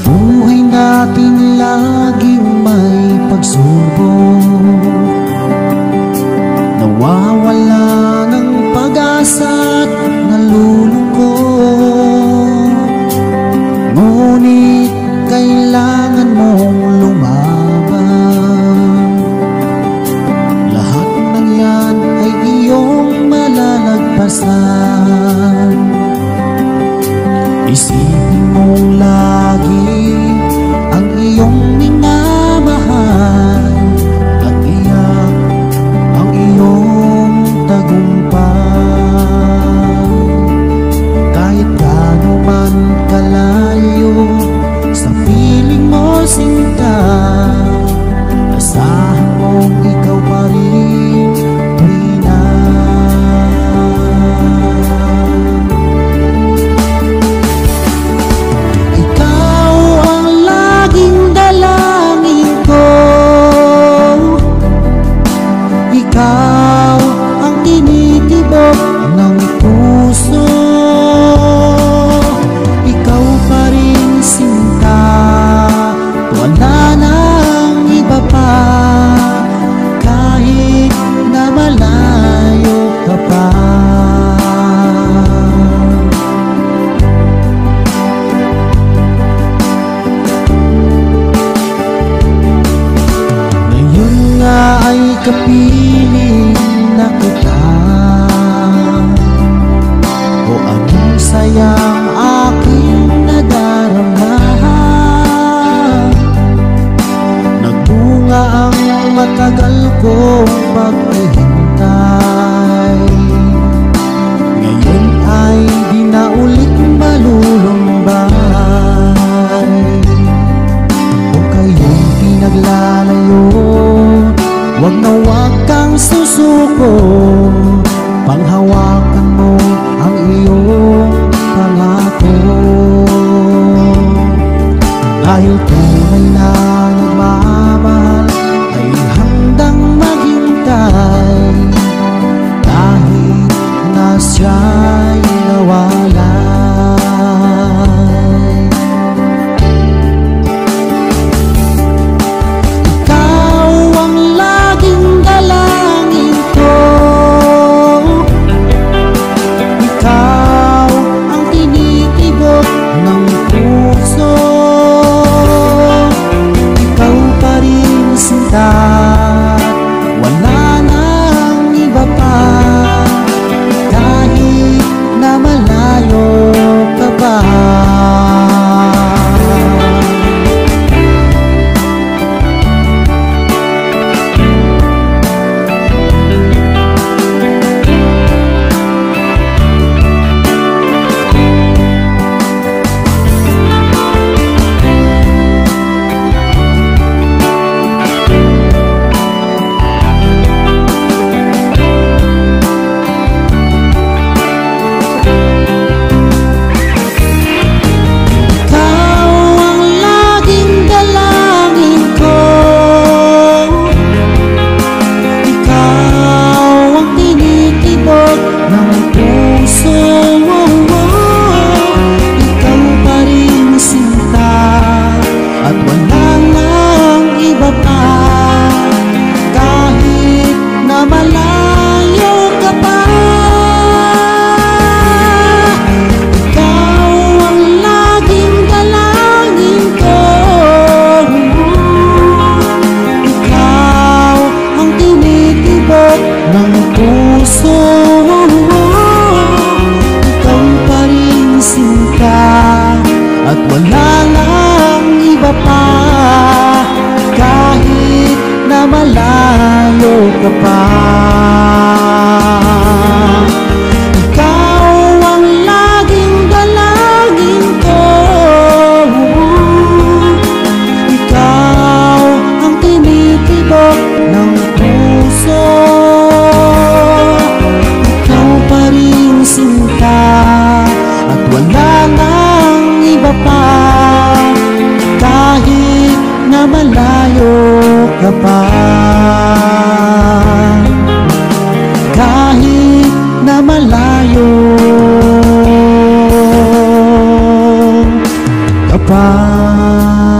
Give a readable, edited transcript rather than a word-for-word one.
buhay natin laging may pagsubok, nawawala ng pag-asa at nalulungkot. Ngunit kailangan mong lumaban, lahat ng yan ay iyong malalagpasan. Isipin mong lagi ang iyong minamahal at iyak ang iyong tagumpay. Kahit gaano man kalayo sa piling mo sinta, asahan mong ikaw pa rin tuwina. Ikaw ang laging dalangin ko, ikaw ang tinitibok ng puso. Ikaw pa rin sinta, wala nang iba pa, kahit na malayo ka pa. Ngayon nga ay kapiling na kita, o anong sayang aking nadarama. Nagbunga ang matagal kong paghihintay, ngayon ay di na ulit malulumbay. Kung kayo'y pinaglalayo, wag na wag kang susuko, panghawakan mo ang iyong pangako. Dahil tunay na nagmamahal ay handang maghintay, kahit na siya'y nawalay. Ikaw ang laging dalangin ko, ikaw ang tinitibok ng puso. Ikaw pa rin sinta, wala nang iba pa, kahit na malayo ka pa. Ng puso, ikaw pa rin sinta, at wala nang iba pa, kahit na malayo ka pa. Ikaw ang laging dalangin ko, ikaw ang tinitibok ng puso. At wala nang iba pa, kahit na malayo ka pa. Tuhan.